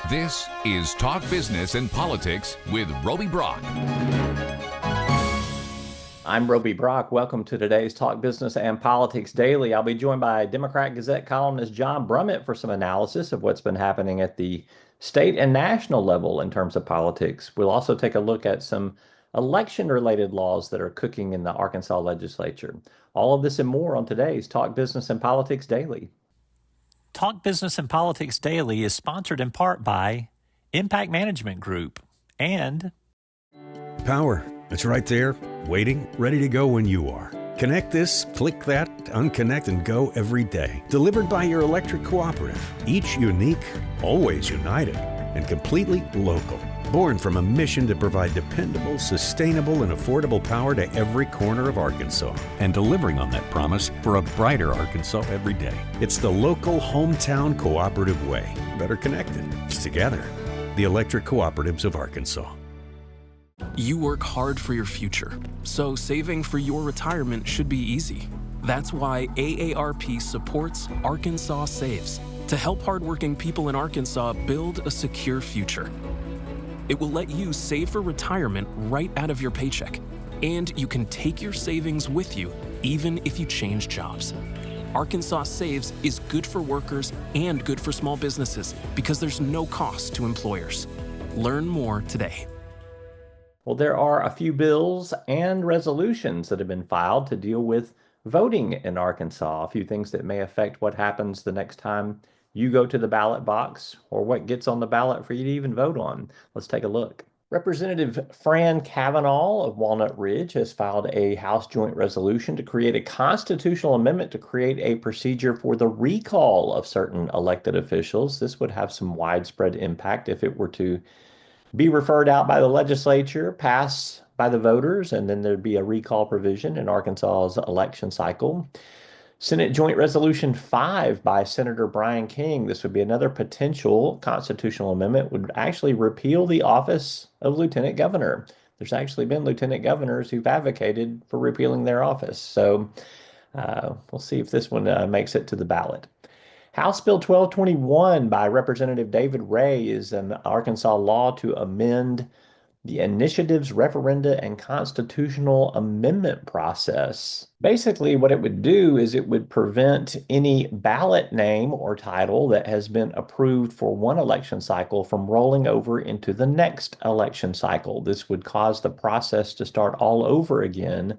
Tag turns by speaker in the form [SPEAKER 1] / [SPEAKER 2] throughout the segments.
[SPEAKER 1] This is Talk Business and Politics with Roby Brock.
[SPEAKER 2] I'm Roby Brock. Welcome to today's Talk Business and Politics Daily. I'll be joined by Democrat Gazette columnist John Brummett for some analysis of what's been happening at the state and national level in terms of politics. We'll also take a look at some election-related laws that are cooking in the Arkansas legislature. All of this and more on today's Talk Business and Politics Daily.
[SPEAKER 3] Talk Business and Politics Daily is sponsored in part by Impact Management Group and
[SPEAKER 4] Power. It's right there, waiting, ready to go when you are. Connect this, click that, unconnect and go every day. Delivered by your electric cooperative. Each unique, always united, and completely local. Born from a mission to provide dependable, sustainable, and affordable power to every corner of Arkansas. And delivering on that promise for a brighter Arkansas every day. It's the local hometown cooperative way. Better connected. Together. The Electric Cooperatives of Arkansas.
[SPEAKER 5] You work hard for your future, so saving for your retirement should be easy. That's why AARP supports Arkansas Saves to help hardworking people in Arkansas build a secure future. It will let you save for retirement right out of your paycheck, and you can take your savings with you even if you change jobs. Arkansas Saves is good for workers and good for small businesses because there's no cost to employers. Learn more today.
[SPEAKER 2] Well, there are a few bills and resolutions that have been filed to deal with voting in Arkansas, a few things that may affect what happens the next time you go to the ballot box or what gets on the ballot for you to even vote on. Let's take a look. Representative Fran Cavanaugh of Walnut Ridge has filed a House Joint Resolution to create a constitutional amendment to create a procedure for the recall of certain elected officials. This would have some widespread impact if it were to be referred out by the legislature, pass by the voters, and then there'd be a recall provision in Arkansas's election cycle. Senate Joint Resolution 5 by Senator Brian King, this would be another potential constitutional amendment, would actually repeal the office of lieutenant governor. There's actually been lieutenant governors who've advocated for repealing their office. So we'll see if this one makes it to the ballot. House Bill 1221 by Representative David Ray is an Arkansas law to amend the initiatives, referenda, and constitutional amendment process. Basically, what it would do is it would prevent any ballot name or title that has been approved for one election cycle from rolling over into the next election cycle. This would cause the process to start all over again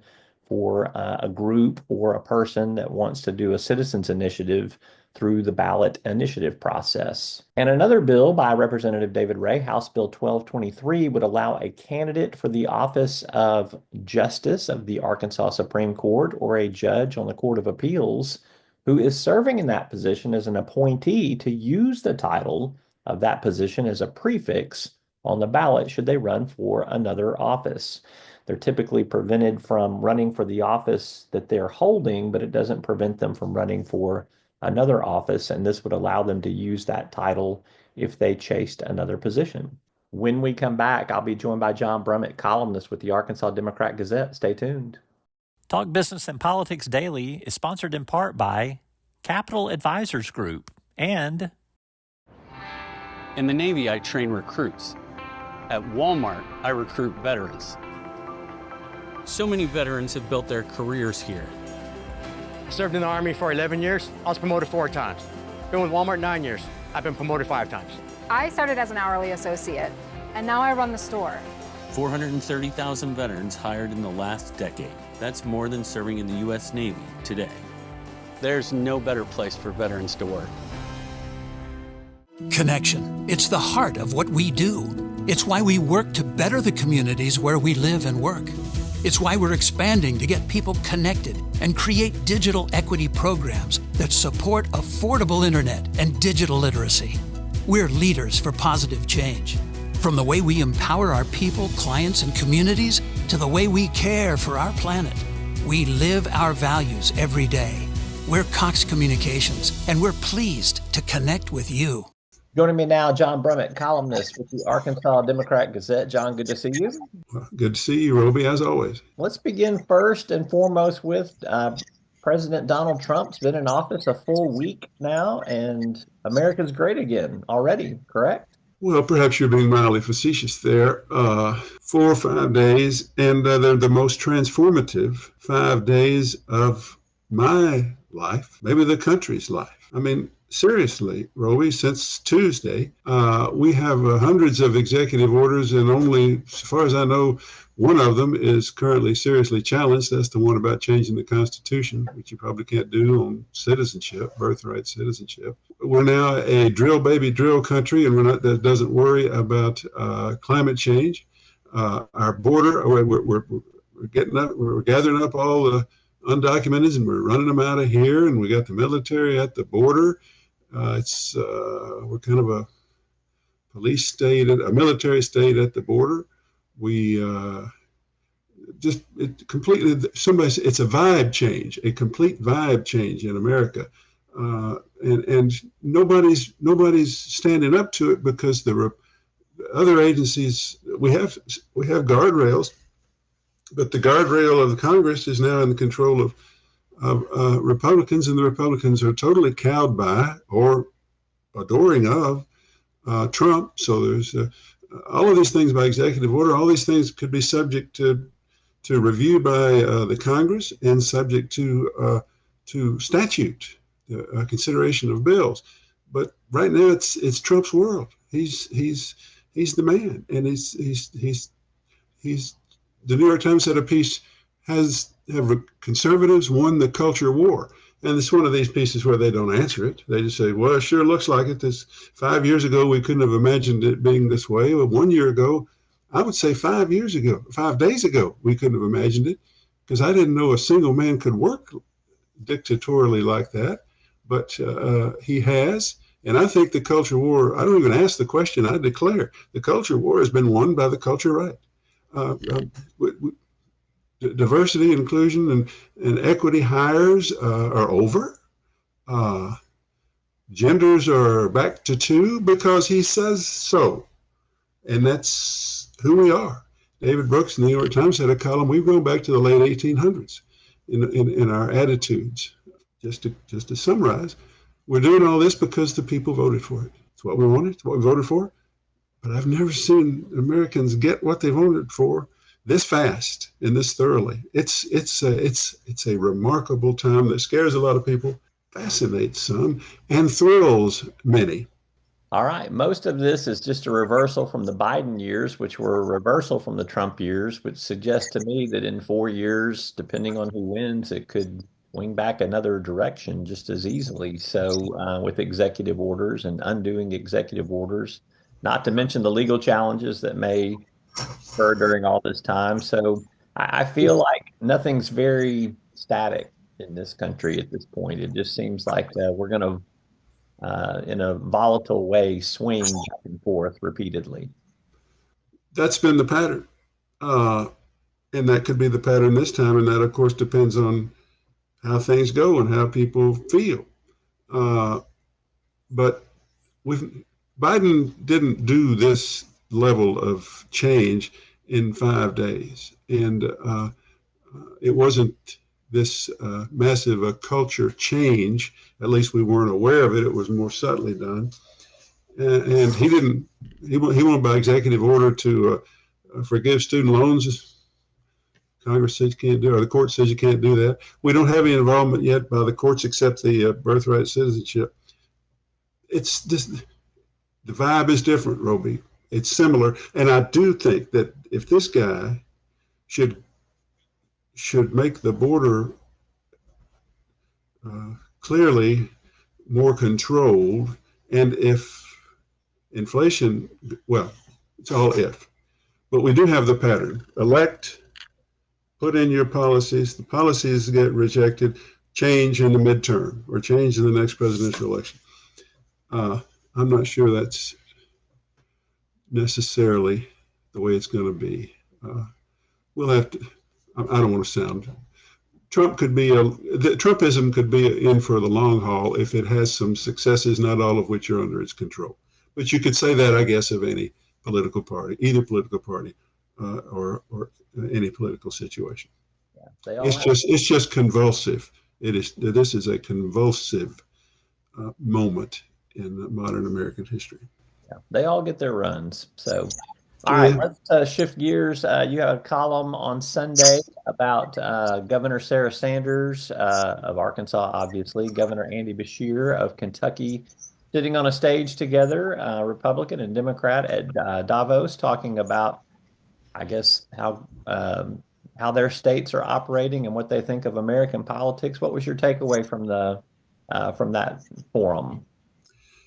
[SPEAKER 2] for a group or a person that wants to do a citizens initiative through the ballot initiative process. And another bill by Representative David Ray, House Bill 1223, would allow a candidate for the office of Justice of the Arkansas Supreme Court or a judge on the Court of Appeals who is serving in that position as an appointee to use the title of that position as a prefix on the ballot should they run for another office. They're typically prevented from running for the office that they're holding, but it doesn't prevent them from running for another office, and this would allow them to use that title if they chased another position. When we come back, I'll be joined by John Brummett, columnist with the Arkansas Democrat Gazette. Stay tuned.
[SPEAKER 3] Talk Business and Politics Daily is sponsored in part by Capital Advisors Group and
[SPEAKER 6] in the Navy, I train recruits. At Walmart, I recruit veterans. So many veterans have built their careers here.
[SPEAKER 7] Served in the Army for 11 years. I was promoted 4 times. Been with Walmart 9 years. I've been promoted 5 times.
[SPEAKER 8] I started as an hourly associate, and now I run the store.
[SPEAKER 6] 430,000 veterans hired in the last decade. That's more than serving in the U.S. Navy today. There's no better place for veterans to work.
[SPEAKER 9] Connection. It's the heart of what we do. It's why we work to better the communities where we live and work. It's why we're expanding to get people connected and create digital equity programs that support affordable internet and digital literacy. We're leaders for positive change. From the way we empower our people, clients, and communities to the way we care for our planet. We live our values every day. We're Cox Communications, and we're pleased to connect with you.
[SPEAKER 2] Joining me now, John Brummett, columnist with the Arkansas Democrat Gazette. John, good to see you.
[SPEAKER 10] Good to see you, Roby, as always.
[SPEAKER 2] Let's begin first and foremost with President Donald Trump's been in office a full week now, and America's great again already, correct?
[SPEAKER 10] Well, perhaps you're being mildly facetious there. 4 or 5 days, and they're the most transformative 5 days of my life, maybe the country's life. I mean, seriously, Roby, since Tuesday, we have hundreds of executive orders, and only, as far as I know, one of them is currently seriously challenged. That's the one about changing the Constitution, which you probably can't do on citizenship, birthright citizenship. We're now a drill baby drill country, and that doesn't worry about climate change. Our border, we're gathering up all the undocumented, and we're running them out of here, and we got the military at the border. We're kind of a police state, a military state at the border. We it's a vibe change, a complete vibe change in America, and nobody's standing up to it because the other agencies, we have guardrails, but the guardrail of the Congress is now in the control of Republicans, and the Republicans are totally cowed by or adoring of Trump. So there's all of these things by executive order. All these things could be subject to review by the Congress and subject to statute, consideration of bills. But right now it's Trump's world. He's the man, and he's the New York Times had a piece, have conservatives won the culture war? And it's one of these pieces where they don't answer it. They just say, well, it sure looks like it. 5 years ago, we couldn't have imagined it being this way. Well, 1 year ago, I would say 5 days ago, we couldn't have imagined it, because I didn't know a single man could work dictatorially like that. But he has. And I think the culture war, I don't even ask the question, I declare the culture war has been won by the culture right. Diversity, inclusion, and equity hires are over. Genders are back to 2 because he says so. And that's who we are. David Brooks in the New York Times had a column, we've gone back to the late 1800s in our attitudes. Just to summarize, we're doing all this because the people voted for it. It's what we wanted, it's what we voted for. But I've never seen Americans get what they voted for this fast and this thoroughly. It's a remarkable time that scares a lot of people, fascinates some, and thrills many.
[SPEAKER 2] All right. Most of this is just a reversal from the Biden years, which were a reversal from the Trump years, which suggests to me that in 4 years, depending on who wins, it could swing back another direction just as easily. So with executive orders and undoing executive orders, not to mention the legal challenges that may occur during all this time. So I feel like nothing's very static in this country at this point. It just seems like we're going to, in a volatile way, swing back and forth repeatedly.
[SPEAKER 10] That's been the pattern. And that could be the pattern this time. And that, of course, depends on how things go and how people feel. But Biden didn't do this level of change in 5 days. And it wasn't this massive a culture change. At least we weren't aware of it. It was more subtly done. And he went by executive order to forgive student loans. Congress says you can't do it, or the court says you can't do that. We don't have any involvement yet by the courts except the birthright citizenship. It's just, the vibe is different, Roby. It's similar. And I do think that if this guy should make the border clearly more controlled, and if inflation, well, it's all if, but we do have the pattern. Elect, put in your policies, the policies get rejected, change in the midterm or change in the next presidential election. I'm not sure that's necessarily the way it's going to be. We'll have to, I don't want to sound, Trumpism could be in for the long haul if it has some successes, not all of which are under its control. But you could say that, I guess, of any political party, either political party or any political situation. Yeah, it's just convulsive. This is a convulsive moment in modern American history.
[SPEAKER 2] Yeah, they all get their runs. So, all
[SPEAKER 10] Oh,
[SPEAKER 2] right,
[SPEAKER 10] yeah.
[SPEAKER 2] let's shift gears. You have a column on Sunday about Governor Sarah Sanders of Arkansas, obviously, Governor Andy Beshear of Kentucky, sitting on a stage together, Republican and Democrat at Davos, talking about, I guess, how their states are operating and what they think of American politics. What was your takeaway from that forum?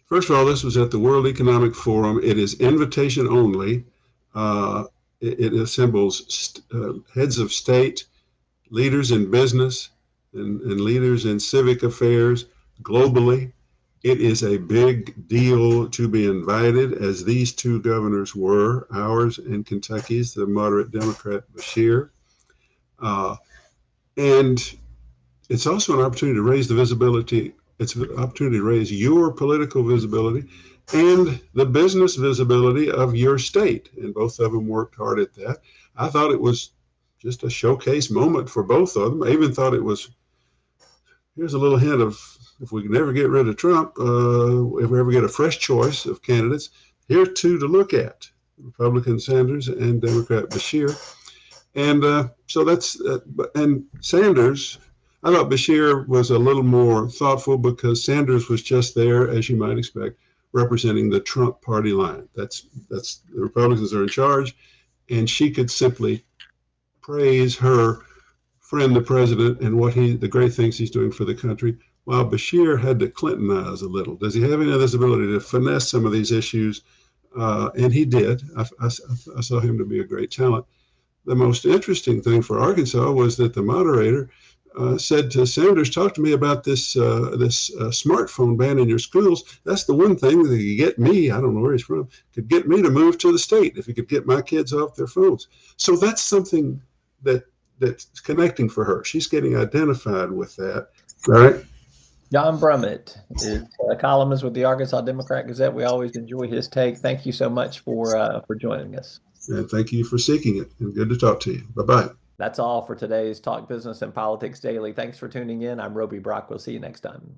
[SPEAKER 10] First of all, this was at the World Economic Forum. It is invitation only. It assembles heads of state, leaders in business, and leaders in civic affairs globally. It is a big deal to be invited, as these two governors were, ours and Kentucky's, the moderate Democrat Beshear. And it's also an opportunity to raise the visibility. It's an opportunity to raise your political visibility and the business visibility of your state. And both of them worked hard at that. I thought it was just a showcase moment for both of them. I even thought it was, here's a little hint of, if we can never get rid of Trump, if we ever get a fresh choice of candidates, here are two to look at, Republican Sanders and Democrat Beshear. And so that's, and Sanders, I thought Beshear was a little more thoughtful because Sanders was just there, as you might expect, representing the Trump party line. That's the Republicans are in charge, and she could simply praise her friend, the president, and the great things he's doing for the country, while Beshear had to Clintonize a little. Does he have any of this ability to finesse some of these issues? And he did. I saw him to be a great talent. The most interesting thing for Arkansas was that the moderator said to Sanders, talk to me about this smartphone ban in your schools. That's the one thing that could get me, I don't know where he's from, could get me to move to the state if he could get my kids off their phones. So that's something that's connecting for her. She's getting identified with that. All right.
[SPEAKER 2] John Brummett is a columnist with the Arkansas Democrat-Gazette. We always enjoy his take. Thank you so much for joining us.
[SPEAKER 10] And thank you for seeking it. And good to talk to you. Bye-bye.
[SPEAKER 2] That's all for today's Talk Business and Politics Daily. Thanks for tuning in. I'm Roby Brock. We'll see you next time.